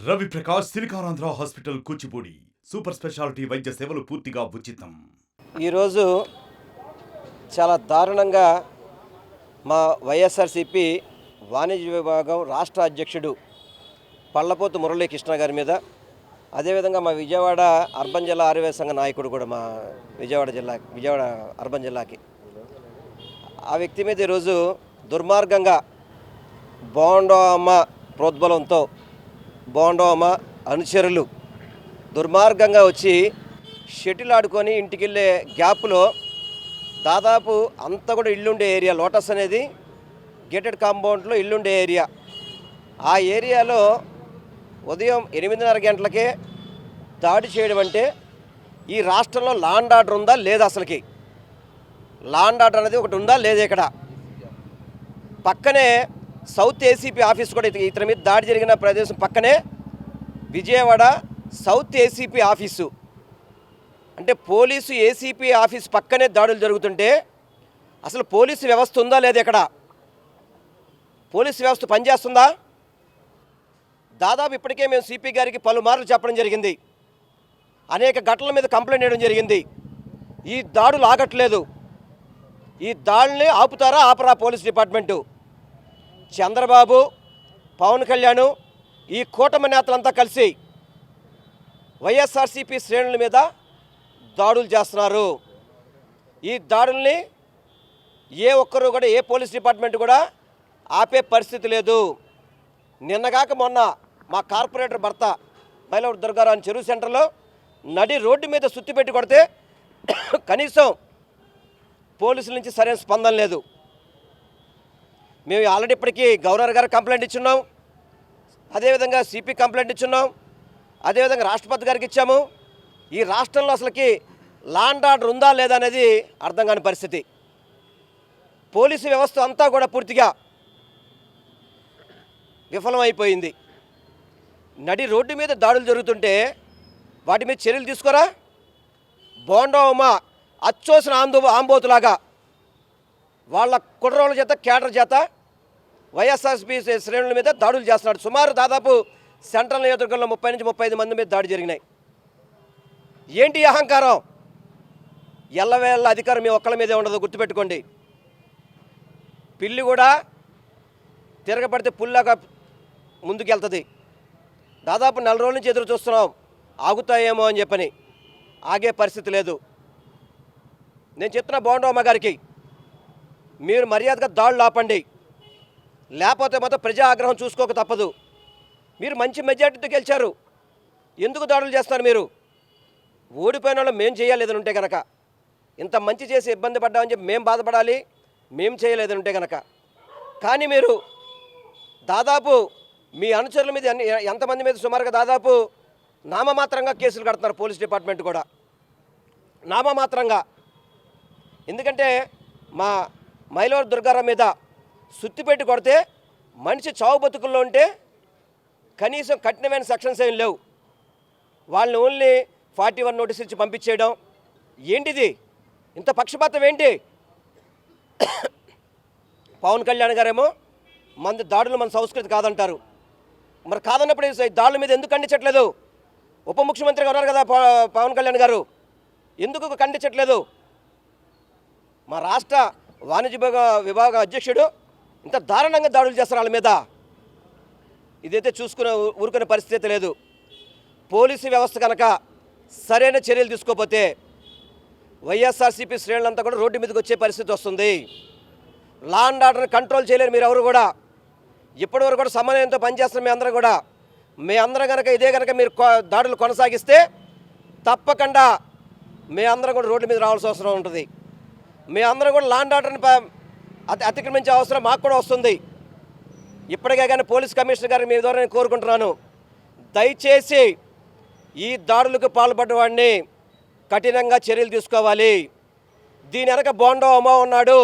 Ravi Prakash Siliconandhra hospital Kuchipudi super speciality వైద్య సేవలు పూర్తిగా ఉచితం. ఈరోజు చాలా దారుణంగా మా వైఎస్ఆర్సీపీ వాణిజ్య విభాగం రాష్ట్ర అధ్యక్షుడు పళ్ళపోతు మురళీకృష్ణ గారి మీద, అదేవిధంగా మా విజయవాడ అర్బన్ జిల్లా ఆర్యవేద సంఘ నాయకుడు కూడా మా విజయవాడ అర్బన్ జిల్లాకి ఆ వ్యక్తి మీద ఈరోజు దుర్మార్గంగా బోండా అమ్మ ప్రోద్బలంతో బోండా అమ్మ అనుచరులు దుర్మార్గంగా వచ్చి షటిల్ ఆడుకొని ఇంటికి వెళ్ళే గ్యాప్లో దాదాపు అంతా కూడా ఇల్లుండే ఏరియా, లోటస్ అనేది గేటెడ్ కాంపౌండ్లో ఇల్లుండే ఏరియా. ఆ ఏరియాలో ఉదయం 8:30 గంటలకే దాడి చేయడం అంటే ఈ రాష్ట్రంలో లాండ్ ఆర్డర్ ఉందా లేదా? అసలుకి లాండ్ ఆర్డర్ అనేది ఒకటి ఉందా లేదా? ఇక్కడ పక్కనే సౌత్ ఏసీపీ ఆఫీస్ కూడా, ఇతని మీద దాడి జరిగిన ప్రదేశం పక్కనే విజయవాడ సౌత్ ఏసీపీ ఆఫీసు. అంటే పోలీసు ఏసీపీ ఆఫీస్ పక్కనే దాడులు జరుగుతుంటే అసలు పోలీసు వ్యవస్థ ఉందా లేదా? ఇక్కడ పోలీసు వ్యవస్థ పనిచేస్తుందా? దాదాపు ఇప్పటికే మేము సిపి గారికి పలుమార్లు చెప్పడం జరిగింది, అనేక ఘటనల మీద కంప్లైంట్ చేయడం జరిగింది. ఈ దాడులు ఆగట్లేదు. ఈ దాడుల్ని ఆపుతారా ఆపరా పోలీస్ డిపార్ట్మెంటు? చంద్రబాబు, పవన్ కళ్యాణ్, ఈ కూటమి నేతలంతా కలిసి వైఎస్ఆర్సీపీ శ్రేణుల మీద దాడులు చేస్తున్నారు. ఈ దాడుల్ని ఏ ఒక్కరు కూడా, ఏ పోలీస్ డిపార్ట్మెంట్ కూడా ఆపే పరిస్థితి లేదు. నిన్నగాక మొన్న మా కార్పొరేటర్ భర్త మైలవరం దుర్గారావు చెరువు సెంటర్లో నడి రోడ్డు మీద సుత్తి పెట్టి కొడితే కనీసం పోలీసుల నుంచి సరైన స్పందన లేదు. మేము ఆల్రెడీ ఇప్పటికీ గవర్నర్ గారు కంప్లైంట్ ఇచ్చున్నాం, అదేవిధంగా సిపి కంప్లైంట్ ఇచ్చున్నాం, అదేవిధంగా రాష్ట్రపతి గారికి ఇచ్చాము. ఈ రాష్ట్రంలో అసలుకి లాండ్ ఆర్డర్ ఉందా లేదా అనేది అర్థం కాని పరిస్థితి. పోలీసు వ్యవస్థ అంతా కూడా పూర్తిగా విఫలమైపోయింది. నడి రోడ్డు మీద దాడులు జరుగుతుంటే వాటి మీద చర్యలు తీసుకోరా? బోండా ఉమ అచ్చోసిన ఆంబోతులాగా వాళ్ళ కుట్రోళ్ళ చేత, కేడర్ చేత వైఎస్ఆర్సీపీ శ్రేణుల మీద దాడులు చేస్తున్నాడు. సుమారు దాదాపు సెంట్రల్ నియోజకవర్గంలో 30 నుంచి 35 మంది మీద దాడి జరిగినాయి. ఏంటి అహంకారం? ఎల్లవేళ్ళ అధికారం మీ ఒక్కళ్ళ మీదే ఉండదు, గుర్తుపెట్టుకోండి. పిల్లి కూడా తిరగబడితే పుల్లాగా ముందుకెళ్తుంది. దాదాపు 4 రోజుల నుంచి ఎదురు చూస్తున్నాం ఆగుతాయేమో అని చెప్పని. ఆగే పరిస్థితి లేదు. నేను చెప్తున్నా బోండా అమ్మ గారికి, మీరు మర్యాదగా దాడులు ఆపండి, లేకపోతే మాత్రం ప్రజా ఆగ్రహం చూసుకోక తప్పదు. మీరు మంచి మెజార్టీతో గెలిచారు, ఎందుకు దాడులు చేస్తున్నారు? మీరు ఓడిపోయిన వాళ్ళు మేము చేయలేదని ఉంటే కనుక, ఇంత మంచి చేసి ఇబ్బంది పడ్డామని చెప్పి మేము బాధపడాలి, మేము చేయలేదని ఉంటే కనుక. కానీ మీరు దాదాపు మీ అనుచరుల మీద ఎంతమంది మీద సుమారుగా దాదాపు నామమాత్రంగా కేసులు కడుతున్నారు పోలీస్ డిపార్ట్మెంట్ కూడా, నామమాత్రంగా. ఎందుకంటే మా మైలవరం దుర్గారావు మీద సుత్తిపెట్టి కొడితే మనిషి చావు బతుకుల్లో ఉంటే కనీసం కఠినమైన సెక్షన్స్ ఏం లేవు. వాళ్ళని ఓన్లీ 41 నోటీస్ ఇచ్చి పంపించేయడం ఏంటిది? ఇంత పక్షపాతం ఏంటి? పవన్ కళ్యాణ్ గారేమో దాడులు మన సంస్కృతి కాదంటారు. మరి కాదన్నప్పుడు ఈ దాడుల మీద ఎందుకు ఖండించట్లేదు? ఉప ముఖ్యమంత్రిగా ఉన్నారు కదా పవన్ కళ్యాణ్ గారు, ఎందుకు ఖండించట్లేదు? మా రాష్ట్ర వాణిజ్య విభాగ అధ్యక్షుడు ఇంత దారుణంగా దాడులు చేస్తారు వాళ్ళ మీద. ఇదైతే ఊరుకునే పరిస్థితి లేదు. పోలీసు వ్యవస్థ కనుక సరైన చర్యలు తీసుకోకపోతే వైఎస్ఆర్సీపీ శ్రేణులంతా కూడా రోడ్డు మీదకి వచ్చే పరిస్థితి వస్తుంది. లా అండ్ ఆర్డర్ని కంట్రోల్ చేయలేరు మీరు ఎవరు కూడా. ఇప్పటివరకు కూడా సమన్వయంతో పనిచేస్తున్న మీ అందరం కనుక ఇదే కనుక మీరు దాడులు కొనసాగిస్తే తప్పకుండా మీ అందరం కూడా రోడ్డు మీద రావాల్సిన అవసరం ఉంటుంది. మీ అందరం కూడా లా అండ్ ఆర్డర్ని అతిక్రమించే అవసరం మాకు కూడా వస్తుంది. ఇప్పటికే కానీ పోలీస్ కమిషనర్ గారిని మీ ద్వారా నేను కోరుకుంటున్నాను, దయచేసి ఈ దాడులకు పాల్పడ్డ వాడిని కఠినంగా చర్యలు తీసుకోవాలి. దీని వెనక బోండా ఉమా ఉన్నాడు.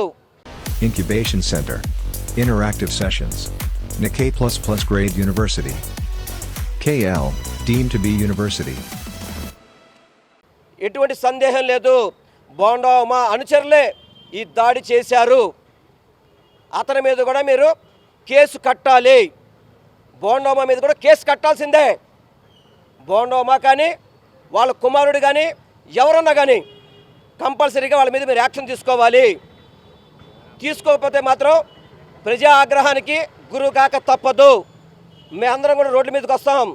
Incubation Center. Interactive Sessions. Nikkei++ Grade University. KL, deemed to be university. ఎటువంటి సందేహం లేదు, బోండా ఉమా అనుచరులే ఈ దాడి చేశారు. అతని మీద కూడా మీరు కేసు కట్టాలి. బోండా ఉమా మీద కూడా కేసు కట్టాల్సిందే. బోండోమా కానీ వాళ్ళ కుమారుడు కానీ ఎవరన్నా కానీ కంపల్సరీగా వాళ్ళ మీద మీరు యాక్షన్ తీసుకోవాలి. తీసుకోకపోతే మాత్రం ప్రజా ఆగ్రహానికి గురువు కాక తప్పదు. మేమందరం కూడా రోడ్ల మీదకి వస్తాం,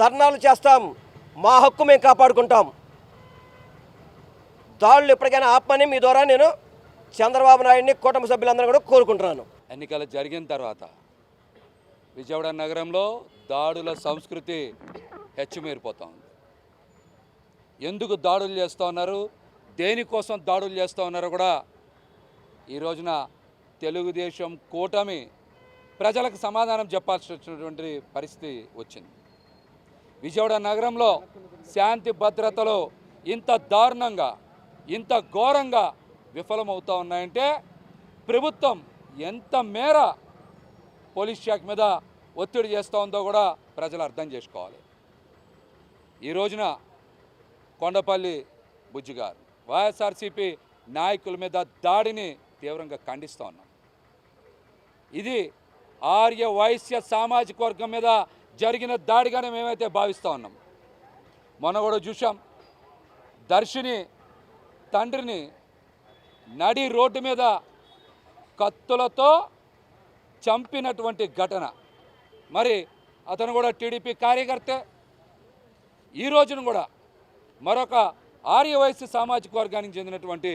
ధర్నాలు చేస్తాం, మా హక్కు మేము కాపాడుకుంటాం. దాడులు ఎప్పటికైనా ఆపమని మీ ద్వారా నేను చంద్రబాబు నాయుడిని కుటుంబ సభ్యులందరూ కూడా కోరుకుంటున్నాను. ఎన్నికలు జరిగిన తర్వాత విజయవాడ నగరంలో దాడుల సంస్కృతి హెచ్చుమీరిపోతా ఉంది. ఎందుకు దాడులు చేస్తూ ఉన్నారు, దేనికోసం దాడులు చేస్తూ ఉన్నారో కూడా ఈ రోజున తెలుగుదేశం కూటమి ప్రజలకు సమాధానం చెప్పాల్సినటువంటి పరిస్థితి వచ్చింది. విజయవాడ నగరంలో శాంతి భద్రతలు ఇంత దారుణంగా, ఇంత ఘోరంగా విఫలమవుతూ ఉన్నాయంటే ప్రభుత్వం ఎంత మేర పోలీస్ శాఖ మీద ఒత్తిడి చేస్తూ ఉందో కూడా ప్రజలు అర్థం చేసుకోవాలి. ఈ రోజున కొండపల్లి బుజ్జి గారు వైఎస్ఆర్సీపీ నాయకుల మీద దాడిని తీవ్రంగా ఖండిస్తూ ఉన్నాం. ఇది ఆర్య వైశ్య సామాజిక వర్గం మీద జరిగిన దాడిగానే మేమైతే భావిస్తూ ఉన్నాం. మొన్న కూడా చూసాం, దర్శిని తండ్రిని నడి రోడ్డు మీద కత్తులతో చంపినటువంటి ఘటన. మరి అతను కూడా టీడీపీ కార్యకర్తే. ఈ రోజున కూడా మరొక ఆర్యవైశ్య సామాజిక వర్గానికి చెందినటువంటి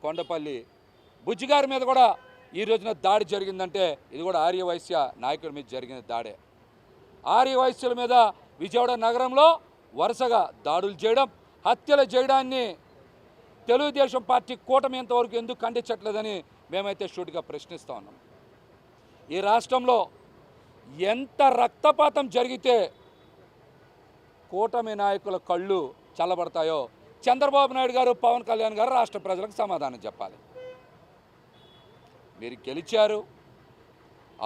కొండపల్లి బుజ్జిగారి మీద కూడా ఈ రోజున దాడి జరిగిందంటే ఇది కూడా ఆర్యవైశ్య నాయకుల మీద జరిగిన దాడే. ఆర్యవైశ్యుల మీద విజయవాడ నగరంలో వరుసగా దాడులు చేయడం, హత్యలు చేయడాన్ని తెలుగుదేశం పార్టీ కూటమి ఎంతవరకు ఎందుకు ఖండించట్లేదని మేమైతే షూట్గా ప్రశ్నిస్తూ ఉన్నాం. ఈ రాష్ట్రంలో ఎంత రక్తపాతం జరిగితే కూటమి నాయకుల కళ్ళు చల్లబడతాయో చంద్రబాబు నాయుడు గారు, పవన్ కళ్యాణ్ గారు రాష్ట్ర ప్రజలకు సమాధానం చెప్పాలి. మీరు గెలిచారు,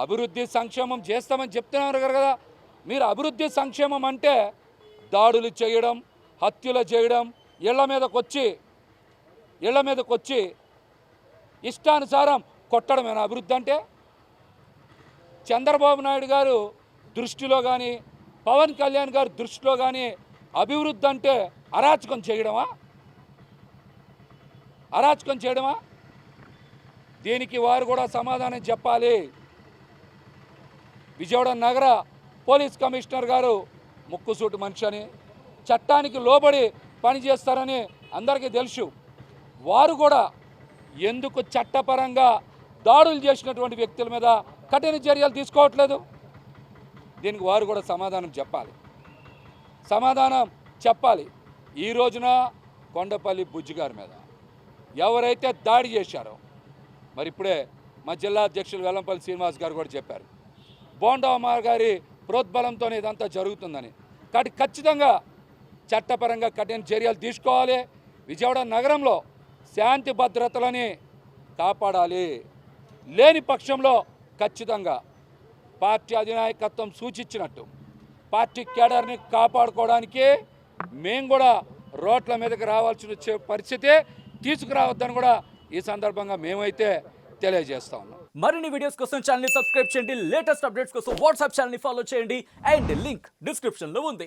అభివృద్ధి సంక్షేమం చేస్తామని చెప్తున్నారు కదా. మీరు అభివృద్ధి సంక్షేమం అంటే దాడులు చేయడం, హత్యలు చేయడం, ఇళ్ల మీదకి వచ్చి ఇష్టానుసారం కొట్టడమేనా అభివృద్ధి అంటే? చంద్రబాబు నాయుడు గారు దృష్టిలో కానీ, పవన్ కళ్యాణ్ గారు దృష్టిలో కానీ అభివృద్ధి అంటే అరాచకం చేయడమా? దీనికి వారు కూడా సమాధానం చెప్పాలి. విజయవాడ నగర పోలీస్ కమిషనర్ గారు ముక్కుసూటి మనిషి అని, చట్టానికి లోబడి పనిచేస్తారని అందరికీ తెలుసు. వారు కూడా ఎందుకు చట్టపరంగా దాడులు చేసినటువంటి వ్యక్తుల మీద కఠిన చర్యలు తీసుకోవట్లేదు? దీనికి వారు కూడా సమాధానం చెప్పాలి. ఈ రోజున కొండపల్లి బుజ్జి గారి మీద ఎవరైతే దాడి చేశారో, మరి ఇప్పుడే మా జిల్లా అధ్యక్షులు వెల్లంపల్లి శ్రీనివాస్ గారు కూడా చెప్పారు, బోండమ్మ గారి ప్రోద్బలంతో ఇదంతా జరుగుతుందని. కాబట్టి ఖచ్చితంగా చట్టపరంగా కఠిన చర్యలు తీసుకోవాలి. విజయవాడ నగరంలో శాంతి భద్రతలని కాపాడాలి. లేని పక్షంలో ఖచ్చితంగా పార్టీ అధినాయకత్వం సూచించినట్టు పార్టీ కేడర్ని కాపాడుకోవడానికి మేము కూడా రోడ్ల మీదకి రావాల్సిన పరిస్థితి తీసుకురావద్దని కూడా ఈ సందర్భంగా మేమైతే తెలియజేస్తా ఉన్నాం. మరిన్ని వీడియోస్ కోసం ఛానల్ ని సబ్స్క్రైబ్ చేయండి, లేటెస్ట్ అప్డేట్స్ కోసం వాట్సాప్ ఛానల్ ని ఫాలో చేయండి అండ్ లింక్ డిస్క్రిప్షన్ లో ఉంది.